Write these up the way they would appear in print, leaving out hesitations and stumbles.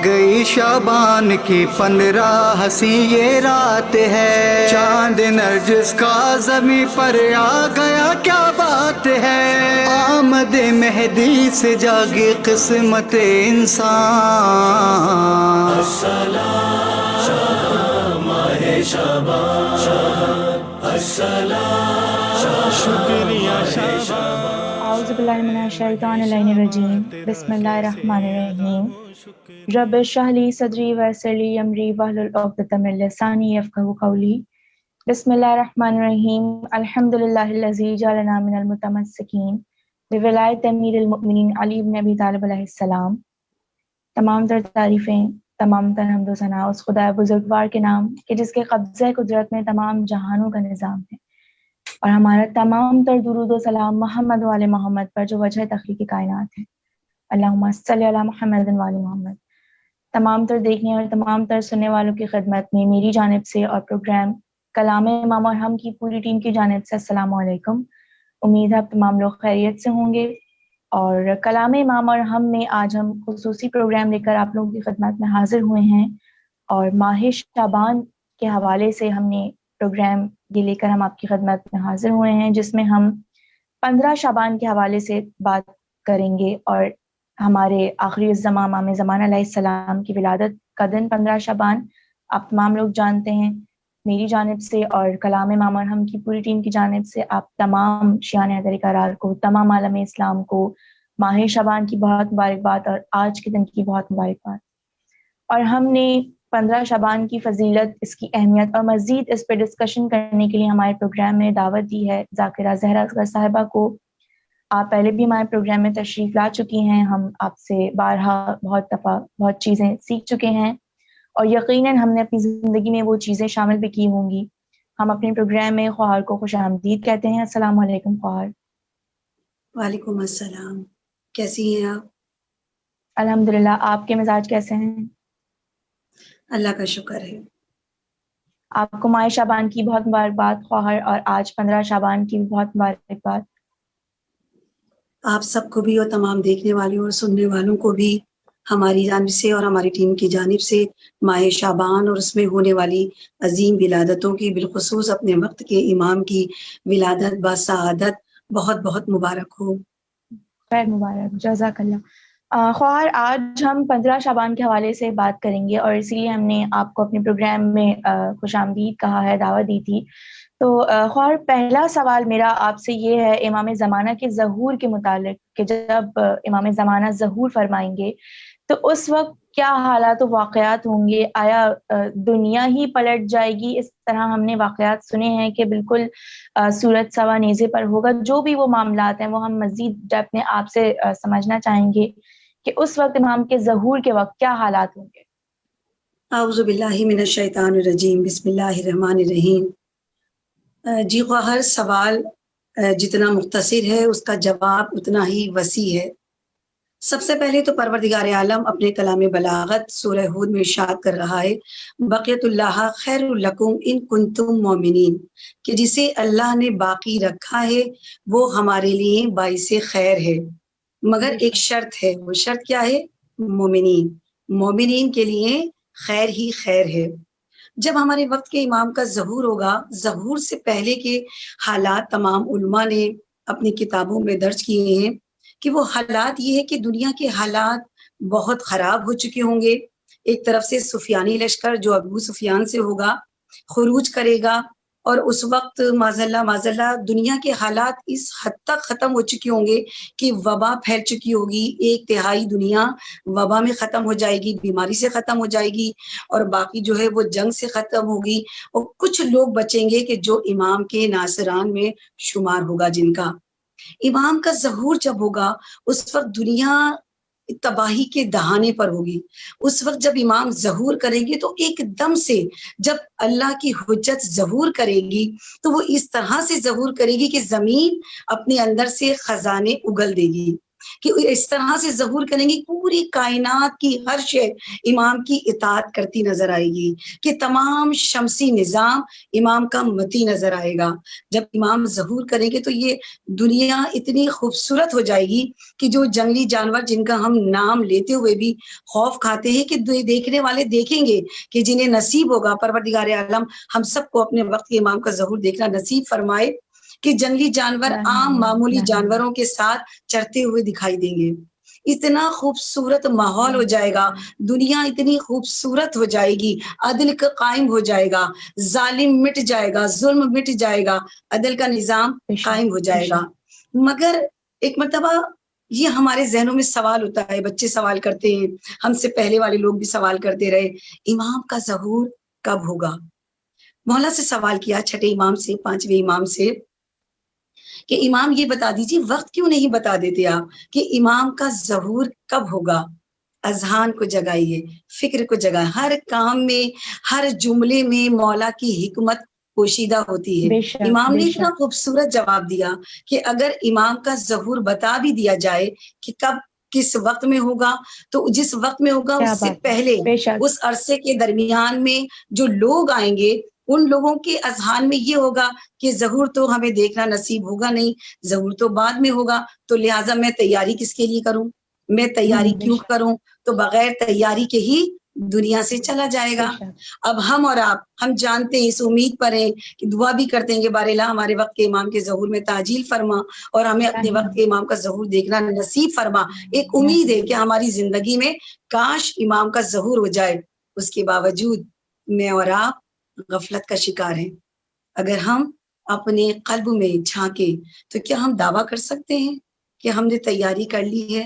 گئی شعبان کی 15 ہنسی یہ رات ہے، چاند نرجس کا زمیں پر آ گیا کیا بات ہے، آمد مہدی سے جاگی قسمت انسان، السلام شاہ ماہ شعبان، السلام شکریہ شعبان۔ اعوذ باللہ من الشیطان الرجیم، بسم اللہ الرحمن الرحیم۔ رب اشرح لی صدری ویسر لی امری واحلل عقدۃ من لسانی یفقہوا قولی۔ بسم اللہ الرحمن الرحیم۔ الحمد للہ الذی جعلنا من المتمسکین بولایت امیر المؤمنین علی بن ابی طالب علیہ السلام۔ تمام تر تعریفیں، تمام تر حمد و ثنا اس خدا بزرگوار کے نام کہ جس کے قبضہ قدرت میں تمام جہانوں کا نظام ہے، اور ہمارا تمام تر درود و سلام محمد و آل محمد پر جو وجہ تخلیق کائنات ہے۔ اللہم صلی علی محمد و آل محمد۔ تمام تر دیکھنے اور تمام تر سننے والوں کی خدمت میں میری جانب سے اور پروگرام کلام امام اور ہم کی پوری ٹیم کی جانب سے السلام علیکم۔ امید ہے آپ تمام لوگ خیریت سے ہوں گے، اور کلام امام اور ہم میں آج ہم خصوصی پروگرام لے کر آپ لوگوں کی خدمت میں حاضر ہوئے ہیں، اور ماہ شعبان کے حوالے سے ہم نے پروگرام یہ لے کر ہم آپ کی خدمت میں حاضر ہوئے ہیں، جس میں ہم 15 شعبان کے حوالے سے بات کریں گے، اور ہمارے آخری الزماں امام زمان علیہ السلام کی ولادت کا دن 15 شعبان آپ تمام لوگ جانتے ہیں۔ میری جانب سے اور کلام امام اور ہم کی پوری ٹیم کی جانب سے آپ تمام شیعان حیدری کرار کو، تمام عالم اسلام کو ماہ شعبان کی بہت مبارکباد اور آج کے دن کی بہت مبارکباد۔ اور ہم نے 15 شعبان کی فضیلت، اس کی اہمیت اور مزید اس پہ ڈسکشن کرنے کے لیے ہمارے پروگرام میں دعوت دی ہے ذاکرہ زہرا اصغر صاحبہ کو۔ آپ پہلے بھی ہمارے پروگرام میں تشریف لا چکی ہیں، ہم آپ سے بارہا بہت دفعہ بہت چیزیں سیکھ چکے ہیں، اور یقیناً ہم نے اپنی زندگی میں وہ چیزیں شامل بھی کی ہوں گی۔ ہم اپنے پروگرام میں خواہر کو خوش آمدید کہتے ہیں۔ السلام علیکم خواہر۔ وعلیکم السلام، کیسی ہیں آپ؟ الحمدللہ، آپ کے مزاج کیسے ہیں؟ اللہ کا شکر ہے۔ آپ کو ماہ شعبان کی بہت مبارکباد خواہر، اور آج 15 شعبان کی بھی بہت مبارکباد۔ آپ سب کو بھی اور تمام دیکھنے والوں اور سننے والوں کو بھی ہماری جانب سے اور ہماری ٹیم کی جانب سے ماہ شعبان اور اس میں ہونے والی عظیم ولادتوں کی، بالخصوص اپنے وقت کے امام کی ولادت بسعادت بہت بہت مبارک ہو۔ خیر مبارک، جزاک اللہ۔ خواہر، آج ہم 15 شعبان کے حوالے سے بات کریں گے، اور اسی لیے ہم نے آپ کو اپنے پروگرام میں خوش آمدید کہا ہے، دعوت دی تھی۔ تو خواہر، پہلا سوال میرا آپ سے یہ ہے امام زمانہ کے ظہور کے متعلق، کہ جب امام زمانہ ظہور فرمائیں گے تو اس وقت کیا حالات و واقعات ہوں گے؟ آیا دنیا ہی پلٹ جائے گی؟ اس طرح ہم نے واقعات سنے ہیں کہ بالکل سورج سوا نیزے پر ہوگا۔ جو بھی وہ معاملات ہیں وہ ہم مزید ڈیپتھ میں آپ سے سمجھنا چاہیں گے کہ اس وقت امام کے ظہور کے وقت کیا حالات ہوں گے۔ اعوذ باللہ من الشیطان الرجیم، بسم اللہ الرحمن الرحیم۔ جی خواہر، سوال جتنا مختصر ہے اس کا جواب اتنا ہی وسیع ہے۔ سب سے پہلے تو پروردگار عالم اپنے کلام بلاغت سورہ ہود میں ارشاد کر رہا ہے، بقیت اللہ خیر لکم ان کنتم مومنین، کہ جسے اللہ نے باقی رکھا ہے وہ ہمارے لیے باعث خیر ہے، مگر ایک شرط ہے۔ وہ شرط کیا ہے؟ مومنین، مومنین کے لیے خیر ہی خیر ہے۔ جب ہمارے وقت کے امام کا ظہور ہوگا، ظہور سے پہلے کے حالات تمام علماء نے اپنی کتابوں میں درج کیے ہیں کہ وہ حالات یہ ہے کہ دنیا کے حالات بہت خراب ہو چکے ہوں گے۔ ایک طرف سے سفیانی لشکر جو ابو سفیان سے ہوگا خروج کرے گا، اور اس وقت معذاللہ دنیا کے حالات اس حد تک ختم ہو چکے ہوں گے کہ وبا پھیل چکی ہوگی، 1/3 دنیا وبا میں ختم ہو جائے گی، بیماری سے ختم ہو جائے گی، اور باقی جو ہے وہ جنگ سے ختم ہوگی، اور کچھ لوگ بچیں گے کہ جو امام کے ناصران میں شمار ہوگا۔ جن کا امام کا ظہور جب ہوگا اس وقت دنیا تباہی کے دہانے پر ہوگی۔ اس وقت جب امام ظہور کریں گے تو ایک دم سے جب اللہ کی حجت ظہور کرے گی تو وہ اس طرح سے ظہور کرے گی کہ زمین اپنے اندر سے خزانے اگل دے گی۔ کہ اس طرح سے ظہور کریں گے پوری کائنات کی ہر شے امام کی اطاعت کرتی نظر آئے گی، کہ تمام شمسی نظام امام کا متی نظر آئے گا۔ جب امام ظہور کریں گے تو یہ دنیا اتنی خوبصورت ہو جائے گی کہ جو جنگلی جانور جن کا ہم نام لیتے ہوئے بھی خوف کھاتے ہیں، کہ دیکھنے والے دیکھیں گے، کہ جنہیں نصیب ہوگا، پروردگار عالم ہم سب کو اپنے وقت کے امام کا ظہور دیکھنا نصیب فرمائے، کہ جنگلی جانور عام معمولی جانوروں کے ساتھ چرتے ہوئے دکھائی دیں گے۔ اتنا خوبصورت ماحول ہو جائے گا، دنیا اتنی خوبصورت ہو جائے گی، عدل کا قائم ہو جائے گا، ظالم مٹ جائے گا، ظلم مٹ جائے گا، عدل کا نظام قائم ہو جائے گا۔ مگر ایک مرتبہ یہ ہمارے ذہنوں میں سوال ہوتا ہے، بچے سوال کرتے ہیں، ہم سے پہلے والے لوگ بھی سوال کرتے رہے، امام کا ظہور کب ہوگا؟ مولا سے سوال کیا، چھٹے امام سے، پانچویں امام سے، کہ امام یہ بتا دیجیے وقت کیوں نہیں بتا دیتے آپ کہ امام کا ظہور کب ہوگا؟ اذہان کو جگائیے، فکر کو جگائیے، ہر کام میں، ہر جملے میں مولا کی حکمت پوشیدہ ہوتی ہے۔ امام نے اتنا خوبصورت جواب دیا کہ اگر امام کا ظہور بتا بھی دیا جائے کہ کب کس وقت میں ہوگا، تو جس وقت میں ہوگا اس سے پہلے اس عرصے کے درمیان میں جو لوگ آئیں گے ان لوگوں کے اذہان میں یہ ہوگا کہ ظہور تو ہمیں دیکھنا نصیب ہوگا نہیں، ظہور تو بعد میں ہوگا، تو لہٰذا میں تیاری کس کے لیے کروں، میں تیاری کیوں کروں؟ تو بغیر تیاری کے ہی دنیا سے چلا جائے گا۔ اب ہم اور آپ ہم جانتے ہیں، اس امید پر ہیں کہ دعا بھی کرتے ہیں کہ بار الہ ہمارے وقت کے امام کے ظہور میں تعجیل فرما اور ہمیں اپنے وقت کے امام کا ظہور دیکھنا نصیب فرما۔ ایک امید ہے کہ ہماری زندگی میں کاش امام کا ظہور ہو جائے، اس کے باوجود میں اور آپ غفلت کا شکار ہیں۔ اگر ہم اپنے قلب میں جھانکیں تو کیا ہم دعویٰ کر سکتے ہیں کہ ہم نے تیاری کر لی ہے؟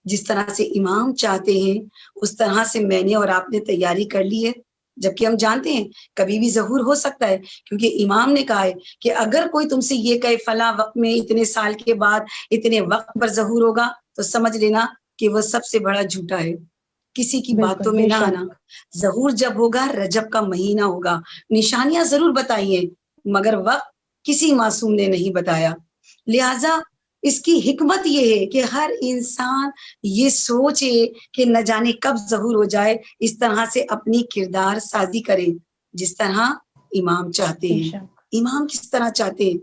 جس طرح سے امام چاہتے ہیں اس طرح سے میں نے اور آپ نے تیاری کر لی ہے؟ جبکہ ہم جانتے ہیں کبھی بھی ظہور ہو سکتا ہے، کیونکہ امام نے کہا ہے کہ اگر کوئی تم سے یہ کہے فلاں وقت میں اتنے سال کے بعد اتنے وقت پر ظہور ہوگا تو سمجھ لینا کہ وہ سب سے بڑا جھوٹا ہے، کسی کی باتوں میں نہ آنا۔ ظہور جب ہوگا رجب کا مہینہ ہوگا، نشانیاں ضرور بتائی ہیں مگر وقت کسی معصوم نے نہیں بتایا، لہذا اس کی حکمت یہ ہے کہ ہر انسان یہ سوچے کہ نہ جانے کب ظہور ہو جائے، اس طرح سے اپنی کردار سازی کرے جس طرح امام چاہتے ہیں۔ امام کس طرح چاہتے ہیں؟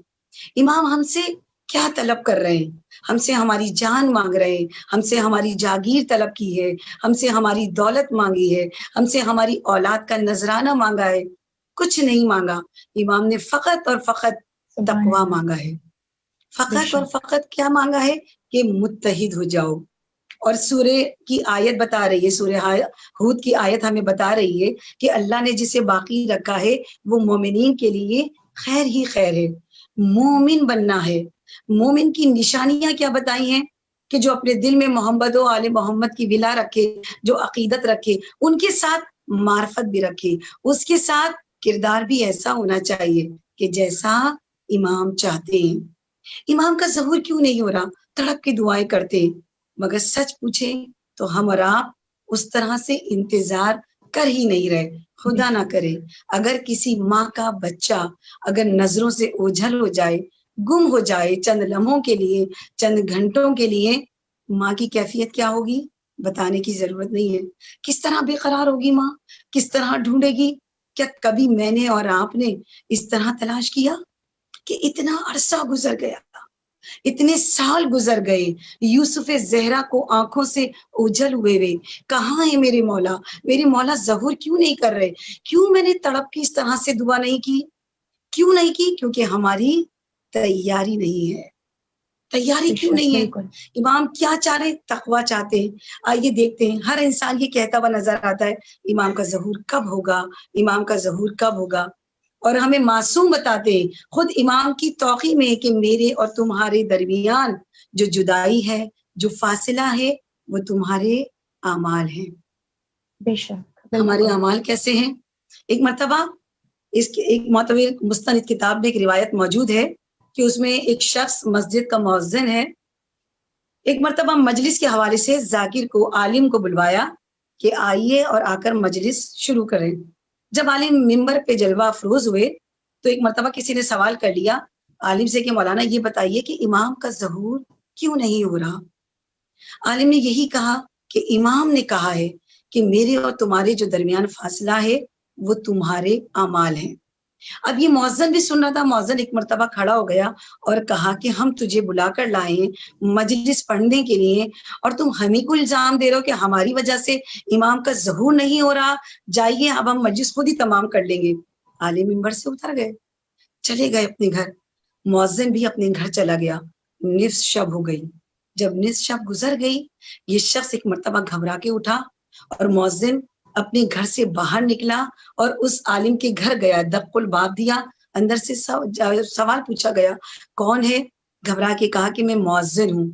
امام ہم سے کیا طلب کر رہے ہیں؟ ہم سے ہماری جان مانگ رہے ہیں، ہم سے ہماری جاگیر طلب کی ہے، ہم سے ہماری دولت مانگی ہے، ہم سے ہماری اولاد کا نذرانہ مانگا ہے، کچھ نہیں مانگا۔ امام نے فقط اور فقط تقویٰ مانگا ہے، فقط اور فقط کیا مانگا ہے کہ متحد ہو جاؤ۔ اور سورہ کی آیت بتا رہی ہے، سورہ ہود کی آیت ہمیں بتا رہی ہے کہ اللہ نے جسے باقی رکھا ہے وہ مومنین کے لیے خیر ہی خیر ہے۔ مومن بننا ہے۔ مومن کی نشانیاں کیا بتائی ہیں؟ کہ جو اپنے دل میں محمد و آل محمد کی ولا رکھے، جو عقیدت رکھے، ان کے ساتھ معرفت بھی رکھے، اس کے ساتھ کردار بھی ایسا ہونا چاہیے کہ جیسا امام چاہتے ہیں۔ امام کا ظہور کیوں نہیں ہو رہا؟ تڑپ کے دعائیں کرتے ہیں، مگر سچ پوچھیں تو ہم اور آپ اس طرح سے انتظار کر ہی نہیں رہے۔ خدا نہ کرے اگر کسی ماں کا بچہ اگر نظروں سے اوجھل ہو جائے، گم ہو جائے چند لمحوں کے لیے، چند گھنٹوں کے لیے، ماں کی کیفیت کیا ہوگی بتانے کی ضرورت نہیں ہے۔ کس طرح بے قرار ہوگی ماں، کس طرح ڈھونڈے گی؟ کیا کبھی میں نے اور آپ نے اس طرح تلاش کیا کہ اتنا عرصہ گزر گیا، اتنے سال گزر گئے، یوسف زہرا کو آنکھوں سے اوجھل ہوئے کہاں ہے میرے مولا؟ میرے مولا ظہور کیوں نہیں کر رہے؟ کیوں میں نے تڑپ کی اس طرح سے دعا نہیں کی؟ کیوں نہیں کی؟ کیونکہ ہماری تیاری نہیں ہے۔ تیاری کیوں نہیں ہے؟ امام کیا چاہ رہے؟ تقویٰ چاہتے ہیں۔ آئیے دیکھتے ہیں، ہر انسان یہ کہتا ہوا نظر آتا ہے امام کا ظہور کب ہوگا، امام کا ظہور کب ہوگا، اور ہمیں معصوم بتاتے ہیں۔ خود امام کی توقیع میں ہے کہ میرے اور تمہارے درمیان جو جدائی ہے، جو فاصلہ ہے، وہ تمہارے اعمال ہیں۔ بے شک ہمارے اعمال کیسے ہیں؟ ایک مرتبہ اس کے ایک معتبر مستند کتاب میں ایک روایت موجود ہے کہ اس میں ایک شخص مسجد کا مؤذن ہے، ایک مرتبہ مجلس کے حوالے سے ذاکر کو، عالم کو بلوایا کہ آئیے اور آ کر مجلس شروع کریں۔ جب عالم ممبر پہ جلوہ افروز ہوئے تو ایک مرتبہ کسی نے سوال کر لیا عالم سے کہ مولانا یہ بتائیے کہ امام کا ظہور کیوں نہیں ہو رہا؟ عالم نے یہی کہا کہ امام نے کہا ہے کہ میرے اور تمہارے جو درمیان فاصلہ ہے وہ تمہارے اعمال ہیں۔ اب یہ مؤذن بھی سن رہا تھا۔ مؤذن ایک مرتبہ کھڑا ہو گیا اور کہا کہ ہم تجھے بلا کر لائے ہیں مجلس پڑھنے کے لیے، اور تم ہمیں کو الزام دے رہے ہو کہ ہماری وجہ سے امام کا ظہور نہیں ہو رہا، جائیے اب ہم مجلس خود ہی تمام کر لیں گے۔ عالم منبر سے اتر گئے، چلے گئے اپنے گھر۔ مؤذن بھی اپنے گھر چلا گیا۔ نصف شب ہو گئی۔ جب نصف شب گزر گئی، یہ شخص ایک مرتبہ گھبرا کے اٹھا اور مؤذن اپنے گھر سے باہر نکلا اور اس عالم کے گھر گیا، دق الباب دیا، اندر سے سوال پوچھا گیا، کون ہے؟ گھبرا کے کہا کہ میں مؤذن ہوں۔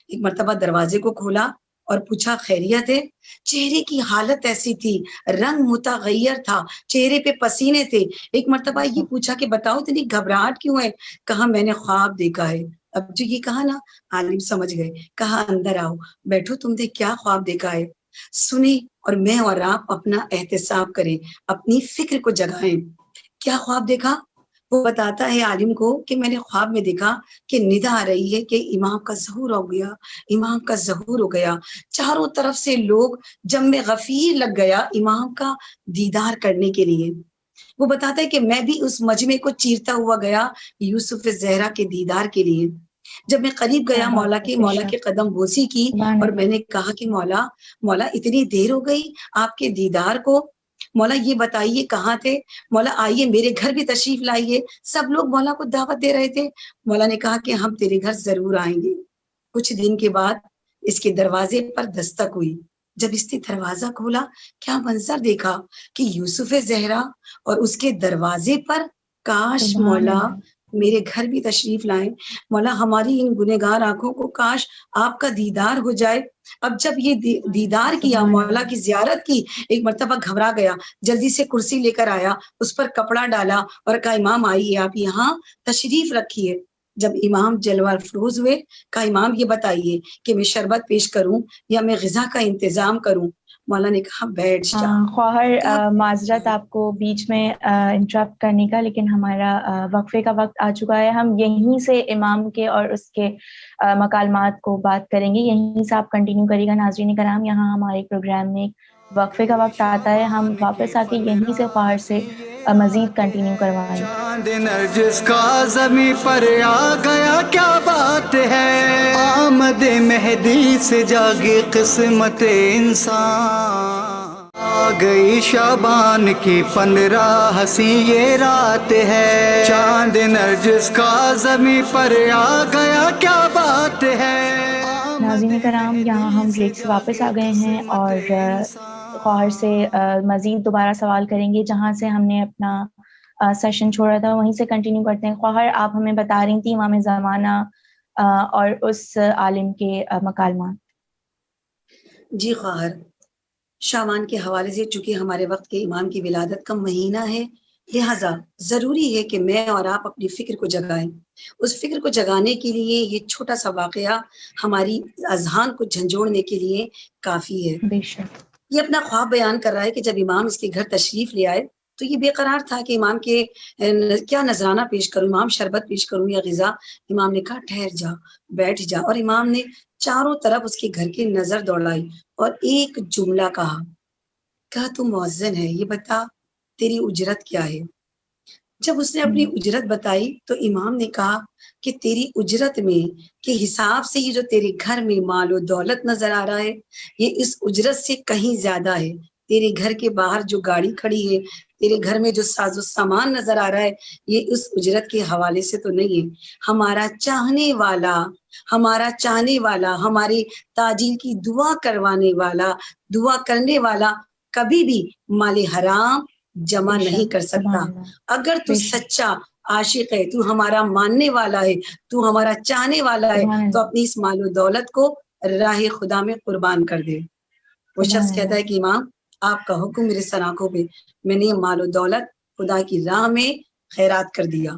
ایک مرتبہ دروازے کو کھولا اور پوچھا خیریت ہے؟ چہرے کی حالت ایسی تھی، رنگ متغیر تھا، چہرے پہ پسینے تھے۔ ایک مرتبہ یہ پوچھا کہ بتاؤ اتنی گھبراہٹ کیوں ہے؟ کہا میں نے خواب دیکھا ہے۔ اب جو یہ کہا نا، عالم سمجھ گئے، کہا اندر آؤ، بیٹھو، تم نے کیا خواب دیکھا ہے؟ سنیں اور میں اور آپ اپنا احتساب کریں، اپنی فکر کو جگائیں۔ کیا خواب دیکھا؟ وہ بتاتا ہے عالم کو کہ میں نے خواب میں دیکھا کہ ندا آ رہی ہے کہ امام کا ظہور ہو گیا، امام کا ظہور ہو گیا۔ چاروں طرف سے لوگ جم غفیر لگ گیا امام کا دیدار کرنے کے لیے۔ وہ بتاتا ہے کہ میں بھی اس مجمع کو چیرتا ہوا گیا یوسف زہرا کے دیدار کے لیے۔ جب میں قریب گیا مولا کے قدم بوسی کی اور میں نے کہا کہ مولا اتنی دیر ہو گئی آپ کے دیدار کو، مولا یہ بتائیے کہاں تھے؟ مولا آئیے میرے گھر بھی تشریف لائیے۔ سب لوگ مولا کو دعوت دے رہے تھے۔ مولا نے کہا کہ ہم تیرے گھر ضرور آئیں گے۔ کچھ دن کے بعد اس کے دروازے پر دستک ہوئی۔ جب اس نے دروازہ کھولا، کیا منظر دیکھا کہ یوسف زہرا اور اس کے دروازے پر، کاش مولا میرے گھر بھی تشریف لائیں، مولا ہماری ان گنہگار آنکھوں کو کاش آپ کا دیدار ہو جائے۔ اب جب یہ دیدار کیا، مولا کی زیارت کی، ایک مرتبہ گھبرا گیا، جلدی سے کرسی لے کر آیا، اس پر کپڑا ڈالا اور کہا امام آئیے، آپ یہاں تشریف رکھیے۔ جب امام جلوہ افروز ہوئے، کہا امام یہ بتائیے کہ میں شربت پیش کروں یا میں غذا کا انتظام کروں؟ مولا نے کہا بیٹھ جا۔ خواہر معذرت آپ کو بیچ میں انٹرپٹ کرنے کا، لیکن ہمارا وقفے کا وقت آ چکا ہے۔ ہم یہیں سے امام کے اور اس کے مکالمات کو بات کریں گے، یہیں سے آپ کنٹینیو کریے گا۔ ناظرین کرام، یہاں ہمارے پروگرام میں وقفے کا وقت آتا ہے، ہم واپس آ کے یہیں سے خواہر سے مزید کنٹینیو کروائیں۔ چاند نرجس کا زمیں پر آ گیا، کیا بات ہے، آمد مہدی سے جاگی قسمت انسان، آ گئی شعبان کی 15 ہنسی یہ رات ہے، چاند نرجس کا زمیں پر آ گیا، کیا بات ہے۔ ناظرین کرام، یہاں ہم بریک سے واپس آ گئے ہیں اور خواہر سے مزید دوبارہ سوال کریں گے۔ جہاں سے ہم نے اپنا سیشن چھوڑا تھا وہیں سے کنٹینیو کرتے ہیں۔ خواہر، آپ ہمیں بتا رہی تھی امام زمانہ اور اس عالم کے مکالمات۔ جی خواہر، شعبان کے حوالے سے چونکہ ہمارے وقت کے امام کی ولادت کا مہینہ ہے، لہٰذا ضروری ہے کہ میں اور آپ اپنی فکر کو جگائیں۔ اس فکر کو جگانے کے لیے یہ چھوٹا سا واقعہ ہماری اذہان کو جھنجھوڑنے کے لیے کافی ہے۔ بے شک۔ یہ اپنا خواب بیان کر رہا ہے کہ جب امام اس کے گھر تشریف لے آئے تو یہ بے قرار تھا کہ امام کے کیا نذرانہ پیش کروں، امام شربت پیش کروں یا غذا؟ امام نے کہا ٹھہر جا، بیٹھ جا، اور امام نے چاروں طرف اس کے گھر کی نظر دوڑائی اور ایک جملہ کہا تو مؤذن ہے، یہ بتا تیری اجرت کیا ہے؟ جب اس نے اپنی اجرت بتائی تو امام نے کہا کہ تیری اجرت میں کے حساب سے یہ جو تیرے گھر میں مال و دولت نظر آ رہا ہے، یہ اس اجرت سے کہیں زیادہ ہے۔ تیرے گھر کے باہر جو گاڑی کھڑی ہے، تیرے گھر میں جو ساز و سامان نظر آ رہا ہے، یہ اس اجرت کے حوالے سے تو نہیں ہے۔ ہمارا چاہنے والا، ہمارے تاجیل کی دعا کروانے والا، دعا کرنے والا کبھی بھی مال حرام جمع نہیں کر سکتا۔ اگر تو سچا عاشق ہے، تو ہمارا ماننے والا ہے، تو ہمارا چاہنے والا ہے، تو اپنی اس مال و دولت کو راہ خدا میں قربان کر دے۔ وہ شخص کہتا ہے کہ امام آپ کا حکم میرے سر آنکھوں پہ، میں نے یہ مال و دولت خدا کی راہ میں خیرات کر دیا۔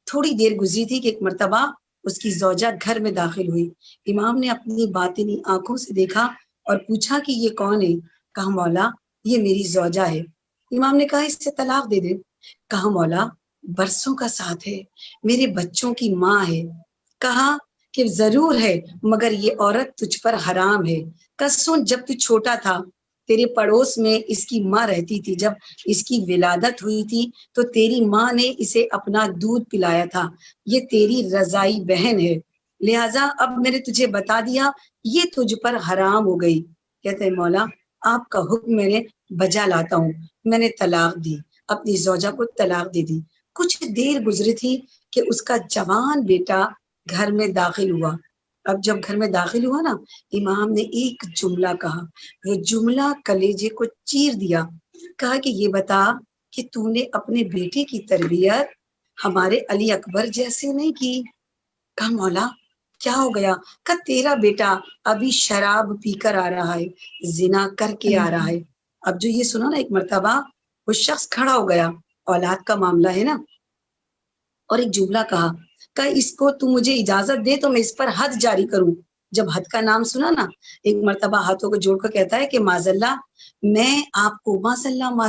تھوڑی دیر گزری تھی کہ ایک مرتبہ اس کی زوجہ گھر میں داخل ہوئی۔ امام نے اپنی باطنی آنکھوں سے دیکھا اور پوچھا کہ یہ کون ہے؟ کہا مولا یہ میری زوجہ ہے۔ امام نے کہا اس سے طلاق دے دے۔ کہا مولا برسوں کا ساتھ ہے، میرے بچوں کی ماں ہے۔ کہا کہ ضرور ہے مگر یہ عورت تجھ پر حرام ہے. سن، جب تو چھوٹا تھا تیرے پڑوس میں اس کی ماں رہتی تھی. جب اس کی ولادت ہوئی تھی تو تیری ماں نے اسے اپنا دودھ پلایا تھا. یہ تیری رضائی بہن ہے، لہٰذا اب میں نے تجھے بتا دیا، یہ تجھ پر حرام ہو گئی. کہتے ہیں مولا آپ کا حکم میں نے بجا لاتا ہوں. میں نے طلاق دی، اپنی زوجہ کو طلاق دے دی. کچھ دیر گزری تھی کہ اس کا جوان بیٹا گھر میں داخل ہوا. اب جب گھر میں داخل ہوا نا، امام نے ایک جملہ کہا، وہ جملہ کلیجے کو چیر دیا. کہا کہ یہ بتا کہ تو نے اپنے بیٹے کی تربیت ہمارے علی اکبر جیسے نہیں کی. کہا مولا کیا ہو گیا؟ کہ تیرا بیٹا ابھی شراب پی کر آ رہا ہے، زنا کر کے آ رہا ہے. اب جو یہ سنا نا، ایک مرتبہ وہ شخص کھڑا ہو گیا، اولاد کا معاملہ ہے نا، اور ایک جملہ کہا کہ اس کو تو مجھے اجازت دے تو میں اس پر حد جاری کروں. جب حد کا نام سنا نا، ایک مرتبہ ہاتھوں کو جوڑ کر کہتا ہے کہ معاذ اللہ، میں آپ کو معاذ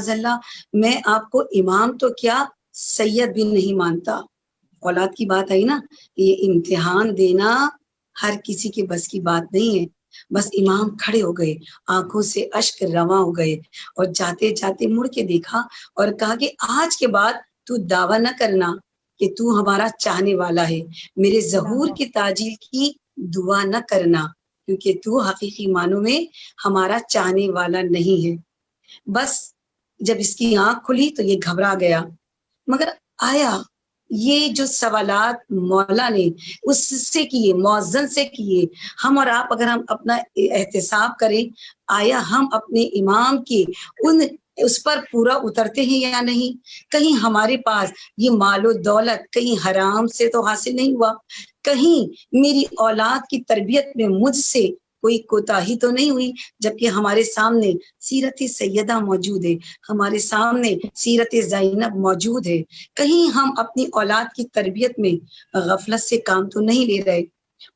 اللہ میں آپ کو امام تو کیا سید بھی نہیں مانتا. اولاد کی بات آئی نا، یہ امتحان دینا ہر کسی کے بس کی بات نہیں ہے. بس امام کھڑے ہو گئے، آنکھوں سے اشک رواں ہو گئے، اور جاتے جاتے مڑ کے دیکھا اور کہا کہ آج کے بعد تو دعویٰ نہ کرنا کہ تو ہمارا چاہنے والا ہے. میرے ظہور کی تاجیل کی دعا نہ کرنا، کیونکہ تو حقیقی معنوں میں ہمارا چاہنے والا نہیں ہے. بس جب اس کی آنکھ کھلی تو یہ گھبرا گیا. مگر آیا یہ جو سوالات مولا نے اس سے کیے، مؤذن سے کیے، ہم اور آپ اگر ہم اپنا احتساب کریں، آیا ہم اپنے امام کے اس پر پورا اترتے ہیں یا نہیں؟ کہیں ہمارے پاس یہ مال و دولت کہیں حرام سے تو حاصل نہیں ہوا؟ کہیں میری اولاد کی تربیت میں مجھ سے کوئی کوتاہی تو نہیں ہوئی؟ جبکہ ہمارے سامنے سیرت سیدہ موجود ہے، ہمارے سامنے سیرت زینب موجود ہے. کہیں ہم اپنی اولاد کی تربیت میں غفلت سے کام تو نہیں لے رہے؟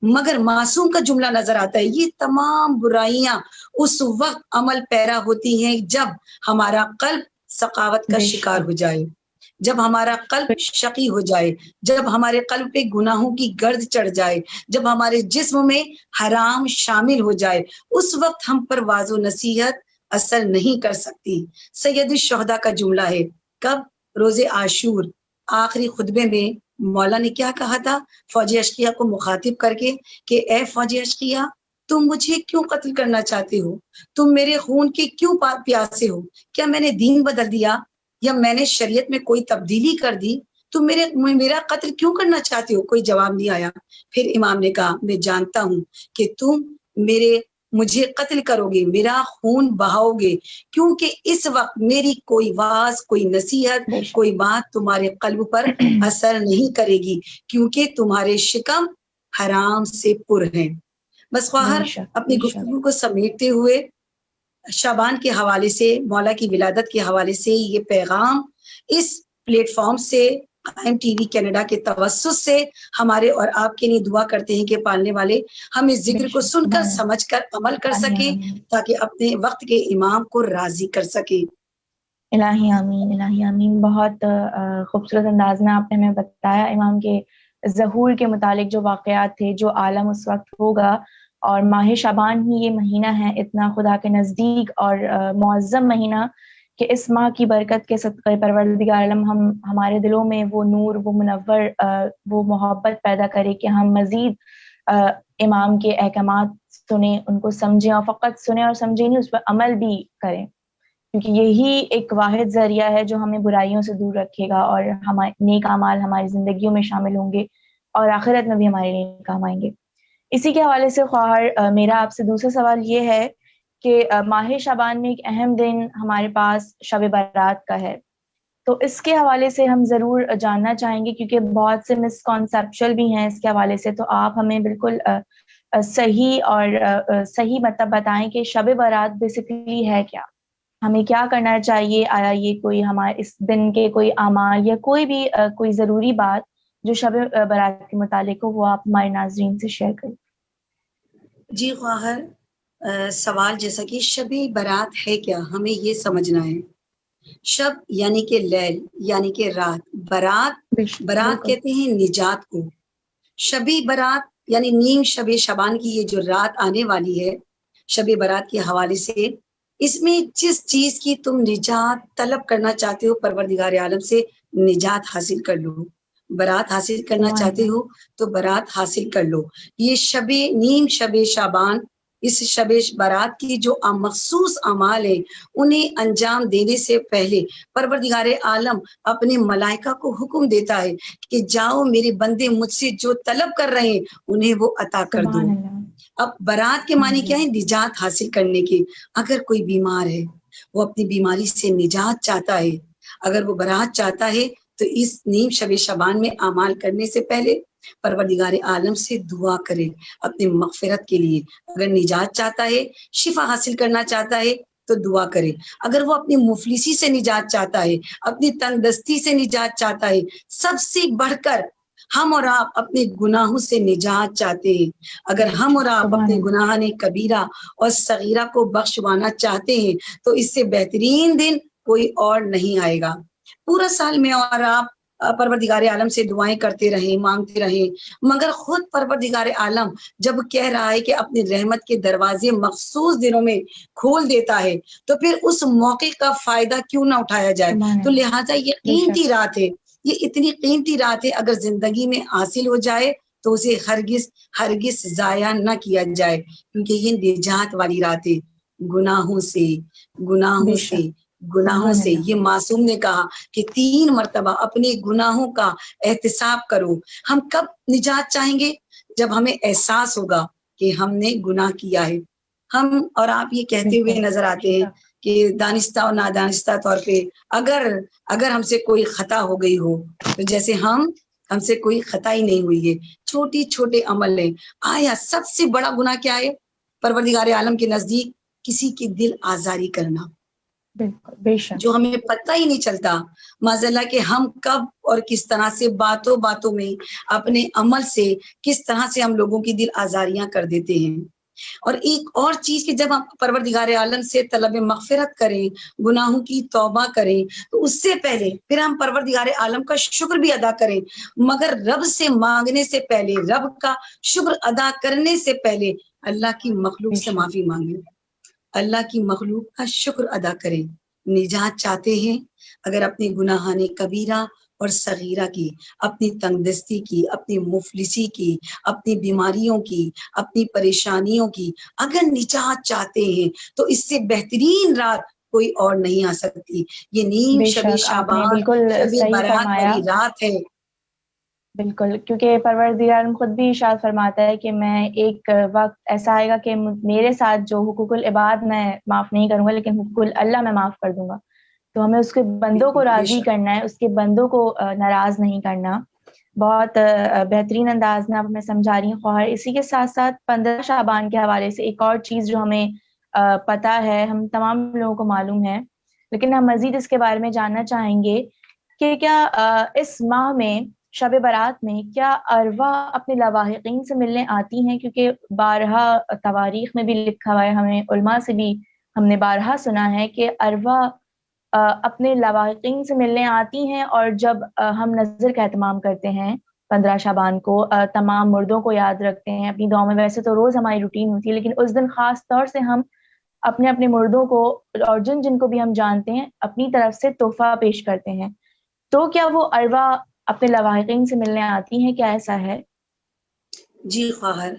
مگر معصوم کا جملہ نظر آتا ہے، یہ تمام برائیاں اس وقت عمل پیرا ہوتی ہیں جب ہمارا قلب سخاوت کا شکار ہو جائے، جب ہمارا قلب شقی ہو جائے، جب ہمارے قلب پہ گناہوں کی گرد چڑھ جائے، جب ہمارے جسم میں حرام شامل ہو جائے، اس وقت ہم پر واعظ و نصیحت اثر نہیں کر سکتی. سید الشہداء کا جملہ ہے، کب؟ روز عاشور آخری خطبے میں مولا نے کیا کہا تھا فوجی اشقیاء کو مخاطب کر کے کہ اے فوجی اشقیاء، تم مجھے کیوں قتل کرنا چاہتے ہو؟ تم میرے خون کے کیوں پیاسے ہو؟ کیا میں نے دین بدل دیا یا میں نے شریعت میں کوئی تبدیلی کر دی؟ تم میرا قتل کیوں کرنا چاہتے ہو؟ کوئی جواب نہیں آیا. پھر امام نے کہا میں جانتا ہوں کہ تم مجھے قتل کرو گے، میرا خون بہاؤ گے، کیونکہ اس وقت میری کوئی واز، کوئی نصیحت، کوئی بات تمہارے قلب پر اثر نہیں کرے گی، کیونکہ تمہارے شکم حرام سے پر ہیں. بس خواہر اپنی گفتگو کو سمیٹتے ہوئے شعبان کے حوالے سے، مولا کی ولادت کے حوالے سے یہ پیغام اس پلیٹ فارم سے، قائم ٹی وی کینیڈا کے توسط سے ہمارے اور آپ کے لیے دعا کرتے ہیں کہ پالنے والے ہم اس ذکر کو سن کر، سمجھ کر عمل کر سکیں، تاکہ اپنے وقت کے امام کو راضی کر سکیں. الہی آمین، الہی آمین. بہت خوبصورت انداز میں آپ نے ہمیں بتایا امام کے ظہور کے متعلق جو واقعات تھے، جو عالم اس وقت ہوگا. اور ماہ شعبان ہی یہ مہینہ ہے اتنا خدا کے نزدیک اور معظم مہینہ کہ اس ماہ کی برکت کے صدقے پروردگار عالم ہمارے دلوں میں وہ نور، وہ منور، وہ محبت پیدا کرے کہ ہم مزید امام کے احکامات سنیں، ان کو سمجھیں، اور فقط سنیں اور سمجھیں نہیں، اس پر عمل بھی کریں، کیونکہ یہی ایک واحد ذریعہ ہے جو ہمیں برائیوں سے دور رکھے گا، اور ہمارے نیک اعمال ہماری زندگیوں میں شامل ہوں گے اور آخرت میں بھی ہمارے لیے کام آئیں گے. اسی کے حوالے سے خواہر میرا آپ سے دوسرا سوال یہ ہے کہ ماہ شعبان میں ایک اہم دن ہمارے پاس شب برات کا ہے، تو اس کے حوالے سے ہم ضرور جاننا چاہیں گے، کیونکہ بہت سے مسکنسیپچل بھی ہیں اس کے حوالے سے. تو آپ ہمیں بالکل صحیح اور صحیح مطلب بتائیں کہ شب برات بیسیکلی ہے کیا، ہمیں کیا کرنا چاہیے، آیا یہ کوئی ہمارے اس دن کے کوئی اعمال یا کوئی بھی کوئی ضروری بات جو شب برات کے متعلق ہو، وہ آپ ہمارے ناظرین سے شیئر کریں. جی خواہر، سوال جیسا کہ شب برات ہے کیا، ہمیں یہ سمجھنا ہے. شب یعنی کہ لیل، یعنی کہ رات. برات کہتے ہیں نجات کو. شبی برات یعنی نیم شب شعبان کی یہ جو رات آنے والی ہے شب برات کے حوالے سے، اس میں جس چیز کی تم نجات طلب کرنا چاہتے ہو پروردگار عالم سے نجات حاصل کر لو. برات حاصل کرنا چاہتے ہو تو برات حاصل کر لو. یہ نیم شب شعبان، اس شب برات کی جو مخصوص اعمال ہیں انہیں انجام دینے سے پہلے پروردگار عالم اپنے ملائکہ کو حکم دیتا ہے کہ جاؤ میرے بندے مجھ سے جو طلب کر رہے ہیں انہیں وہ عطا کر دو. اب برات کے معنی کیا ہے؟ نجات حاصل کرنے کے. اگر کوئی بیمار ہے وہ اپنی بیماری سے نجات چاہتا ہے، اگر وہ برات چاہتا ہے تو اس نیم شب شعبان میں اعمال کرنے سے پہلے پروردگار عالم سے دعا کرے اپنی مغفرت کے لیے. اگر نجات چاہتا ہے، شفا حاصل کرنا چاہتا ہے تو دعا کرے. اگر وہ اپنی مفلسی سے نجات چاہتا ہے، اپنی تنگ دستی سے نجات چاہتا ہے، سب سے بڑھ کر ہم اور آپ اپنے گناہوں سے نجات چاہتے ہیں. اگر ہم اور آپ اپنے گناہ کبیرہ اور صغیرہ کو بخشوانا چاہتے ہیں تو اس سے بہترین دن کوئی اور نہیں آئے گا. پورا سال میں اور آپ پروردگار عالم سے دعائیں کرتے رہیں، مانگتے رہیں، مگر خود پروردگار عالم جب کہہ رہا ہے کہ اپنی رحمت کے دروازے مخصوص دنوں میں کھول دیتا ہے تو پھر اس موقع کا فائدہ کیوں نہ اٹھایا جائے. تو لہٰذا یہ قیمتی رات ہے، یہ اتنی قیمتی رات ہے، اگر زندگی میں حاصل ہو جائے تو اسے ہرگز ضائع نہ کیا جائے، کیونکہ یہ نجات والی رات ہے گناہوں سے. یہ معصوم نے کہا کہ 3 مرتبہ اپنے گناہوں کا احتساب کرو. ہم کب نجات چاہیں گے؟ جب ہمیں احساس ہوگا کہ ہم نے گناہ کیا ہے. ہم اور آپ یہ کہتے ہوئے نظر آتے ہیں کہ دانستہ اور نادانستہ طور پہ اگر ہم سے کوئی خطا ہو گئی ہو تو جیسے ہم سے کوئی خطا ہی نہیں ہوئی ہے، چھوٹے عمل ہیں. آیا سب سے بڑا گناہ کیا ہے پروردگار عالم کے نزدیک؟ کسی کی دل آزاری کرنا، جو ہمیں پتہ ہی نہیں چلتا معذاللہ کہ ہم کب اور کس طرح سے باتوں میں اپنے عمل سے کس طرح سے ہم لوگوں کی دل آزاریاں کر دیتے ہیں. اور ایک اور چیز کہ جب ہم پروردگار عالم سے طلب مغفرت کریں، گناہوں کی توبہ کریں، تو اس سے پہلے پھر ہم پروردگار عالم کا شکر بھی ادا کریں، مگر رب سے مانگنے سے پہلے، رب کا شکر ادا کرنے سے پہلے اللہ کی مخلوق سے معافی مانگیں، اللہ کی مخلوق کا شکر ادا کریں. نجات چاہتے ہیں؟ اگر اپنے گناہان کبیرہ اور صغیرہ کی، اپنی تنگ دستی کی، اپنی مفلسی کی، اپنی بیماریوں کی، اپنی پریشانیوں کی اگر نجات چاہتے ہیں تو اس سے بہترین رات کوئی اور نہیں آ سکتی. یہ نیم شب شعبان، شب برات والی رات ہے. بالکل، کیونکہ پروردگار خود بھی ارشاد فرماتا ہے کہ میں ایک وقت ایسا آئے گا کہ میرے ساتھ جو حقوق العباد میں معاف نہیں کروں گا لیکن حقوق اللہ میں معاف کر دوں گا. تو ہمیں اس کے بندوں کو راضی کرنا ہے، اس کے بندوں کو ناراض نہیں کرنا. بہت بہترین انداز میں آپ ہمیں سمجھا رہی ہیں خواہر. اسی کے ساتھ ساتھ 15 شعبان کے حوالے سے ایک اور چیز جو ہمیں پتہ ہے، ہم تمام لوگوں کو معلوم ہے، لیکن ہم مزید اس کے بارے میں جاننا چاہیں گے کہ کیا اس ماہ میں شب برات میں کیا ارواح اپنے لواحقین سے ملنے آتی ہیں؟ کیونکہ بارہا تواریخ میں بھی لکھا ہوا ہے، ہمیں علماء سے بھی ہم نے بارہا سنا ہے کہ ارواح اپنے لواحقین سے ملنے آتی ہیں. اور جب ہم نظر کا اہتمام کرتے ہیں 15 شعبان کو، تمام مردوں کو یاد رکھتے ہیں اپنی دعاؤں میں. ویسے تو روز ہماری روٹین ہوتی ہے، لیکن اس دن خاص طور سے ہم اپنے مردوں کو اور جن کو بھی ہم جانتے ہیں اپنی طرف سے تحفہ پیش کرتے ہیں. تو کیا وہ ارواح اپنے لواحقین سے ملنے آتی ہیں؟ کیا ایسا ہے؟ جی خواہر،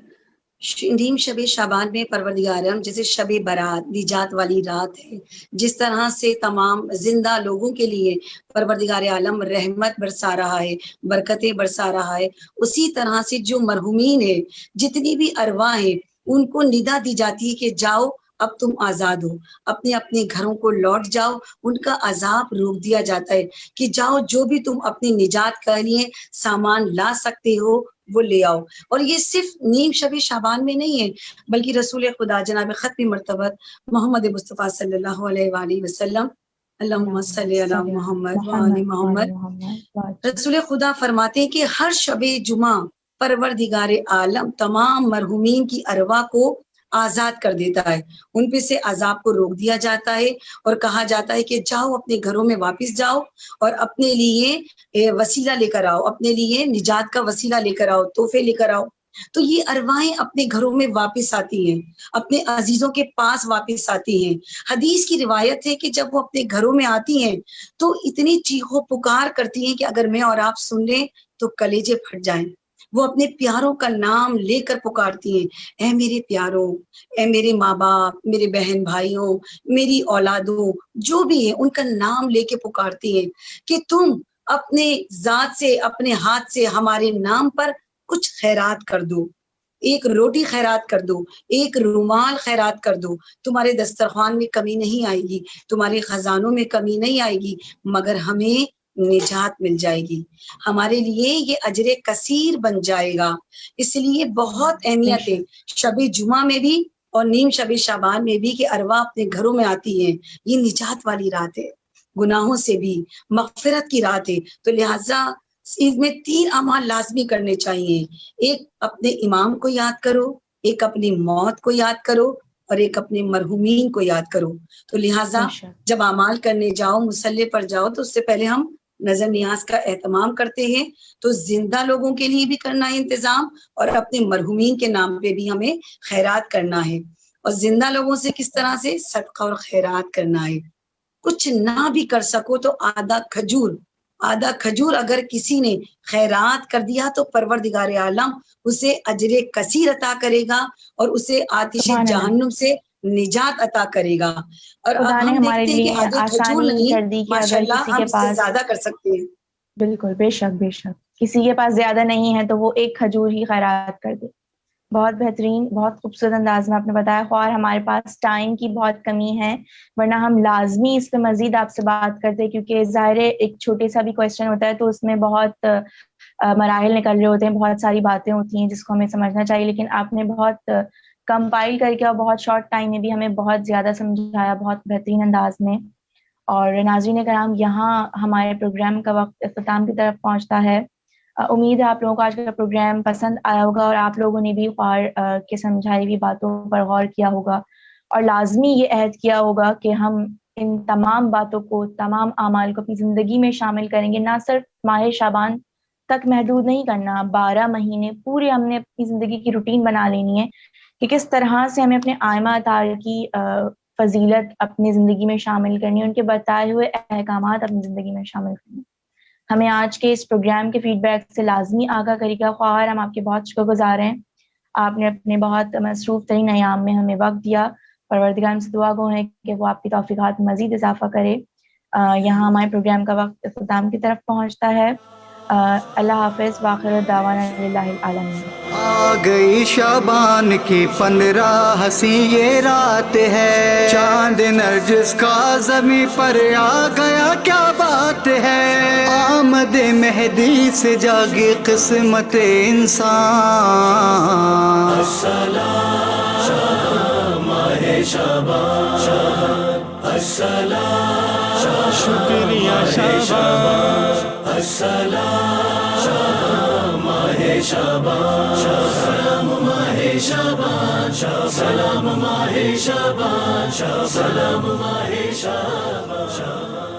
نیم شب شعبان میں پروردگار عالم جیسے شب برات نجات والی رات ہے، جس طرح سے تمام زندہ لوگوں کے لیے پروردگار عالم رحمت برسا رہا ہے، برکتیں برسا رہا ہے، اسی طرح سے جو مرحومین ہیں، جتنی بھی ارواح ہیں، ان کو ندا دی جاتی ہے کہ جاؤ اب تم آزاد ہو، اپنے گھروں کو لوٹ جاؤ. ان کا عذاب روک دیا جاتا ہے کہ جاؤ جو بھی تم اپنی نجات کے لیے سامان لا سکتے ہو وہ لے آؤ. اور یہ صرف نیم شب شعبان میں نہیں ہے، بلکہ رسول خدا جناب ختم مرتبت محمد مصطفیٰ صلی اللہ علیہ وآلہ وسلم، اللہم صلی علی محمد وآل محمد، رسول خدا فرماتے ہیں کہ ہر شب جمعہ پروردگار عالم تمام مرحومین کی ارواح کو آزاد کر دیتا ہے، ان پہ سے عذاب کو روک دیا جاتا ہے اور کہا جاتا ہے کہ جاؤ اپنے گھروں میں واپس جاؤ اور اپنے لیے وسیلہ لے کر آؤ، اپنے لیے نجات کا وسیلہ لے کر آؤ، تحفے لے کر آؤ. تو یہ ارواحیں اپنے گھروں میں واپس آتی ہیں، اپنے عزیزوں کے پاس واپس آتی ہیں۔ حدیث کی روایت ہے کہ جب وہ اپنے گھروں میں آتی ہیں تو اتنی چیخو پکار کرتی ہیں کہ اگر میں اور آپ سن لیں تو کلیجے پھٹ جائیں۔ وہ اپنے پیاروں کا نام لے کر پکارتی ہیں، اے میرے پیاروں، اے میرے ماں باپ، میرے بہن بھائیوں، میری اولادوں، جو بھی ہیں ان کا نام لے کے پکارتی ہیں کہ تم اپنے ذات سے، اپنے ہاتھ سے ہمارے نام پر کچھ خیرات کر دو، ایک روٹی خیرات کر دو، ایک رومال خیرات کر دو، تمہارے دسترخوان میں کمی نہیں آئے گی، تمہارے خزانوں میں کمی نہیں آئے گی، مگر ہمیں نجات مل جائے گی، ہمارے لیے یہ اجر کثیر بن جائے گا۔ اس لیے بہت اہمیت ہے شب جمعہ میں بھی اور نیم شب شعبان میں بھی کہ ارواح اپنے گھروں میں آتی ہیں، یہ نجات والی رات ہے، گناہوں سے بھی مغفرت کی رات ہے۔ تو لہٰذا اس میں 3 اعمال لازمی کرنے چاہیے، ایک اپنے امام کو یاد کرو، ایک اپنی موت کو یاد کرو، اور ایک اپنے مرحومین کو یاد کرو۔ تو لہٰذا جب اعمال کرنے جاؤ، مصلی پر جاؤ، تو اس سے پہلے ہم نظر نیاز کا اہتمام کرتے ہیں، تو زندہ لوگوں کے لیے بھی کرنا ہے انتظام، اور اپنے مرحومین کے نام پہ بھی ہمیں خیرات کرنا ہے۔ اور زندہ لوگوں سے کس طرح سے؟ صدقہ اور خیرات کرنا ہے۔ کچھ نہ بھی کر سکو تو آدھا کھجور اگر کسی نے خیرات کر دیا تو پروردگار عالم اسے اجر کثیر عطا کرے گا اور اسے آتش جہنم سے نجات عطا کرے گا۔ اور اب ہم دیکھتے ہیں کہ آدھے کھجور نہیں، ماشاءاللہ ہم اس سے زیادہ کر سکتے ہیں۔ بالکل، بے شک بے شک، کسی کے پاس زیادہ نہیں ہے تو وہ ایک کھجور ہی خیرات کر دے۔ بہت بہترین، بہت خوبصورت انداز میں آپ نے بتایا۔ خواہ ہمارے پاس ٹائم کی بہت کمی ہے ورنہ ہم لازمی اس پہ مزید آپ سے بات کرتے، کیونکہ ظاہر ایک چھوٹے سا بھی کویسچن ہوتا ہے تو اس میں بہت مراحل نکل رہے ہوتے ہیں، بہت ساری باتیں ہوتی ہیں جس کو ہمیں سمجھنا چاہیے، لیکن آپ نے بہت کمپائل کر کے اور بہت شارٹ ٹائم میں بھی ہمیں بہت زیادہ سمجھایا، بہت بہترین انداز میں۔ اور ناظرین کرام، یہاں ہمارے پروگرام کا وقت اختتام کی طرف پہنچتا ہے۔ امید ہے آپ لوگوں کو آج کا پروگرام پسند آیا ہوگا اور آپ لوگوں نے بھی خوار کے سمجھائی ہوئی باتوں پر غور کیا ہوگا، اور لازمی یہ عہد کیا ہوگا کہ ہم ان تمام باتوں کو، تمام اعمال کو اپنی زندگی میں شامل کریں گے۔ نہ صرف ماہ شعبان تک محدود نہیں کرنا، 12 مہینے پورے ہم نے اپنی زندگی کی روٹین بنا لینی ہے کہ کس طرح سے ہمیں اپنے آئمہ اطہار کی فضیلت اپنی زندگی میں شامل کرنی ہے، ان کے بتائے ہوئے احکامات اپنی زندگی میں شامل کرنی۔ ہمیں آج کے اس پروگرام کے فیڈ بیک سے لازمی آگاہ کرے گا۔ خواہر ہم آپ کے بہت شکر گزار ہیں، آپ نے اپنے بہت مصروف ترین ایام میں ہمیں وقت دیا۔ پروردگار ہم سے دعا گو ہے کہ وہ آپ کی توفیقات میں مزید اضافہ کرے۔ یہاں ہمارے پروگرام کا وقت اختتام کی طرف پہنچتا ہے۔ اللہ حافظ، وآخر دعوانا للہ العالمین۔ آ گئی شعبان کی 15 ہنسی یہ رات ہے، چاند نرجس کا زمیں پر آ گیا کیا بات ہے، آمد مہدی سے جاگی قسمت انسان۔ السلام ماہ شعبان، السلام شکریہ شعبان، السلام ماہ شعبان، سلام ماہ شعبان، سلام ماہ شعبان، سلام ماہ شعبان۔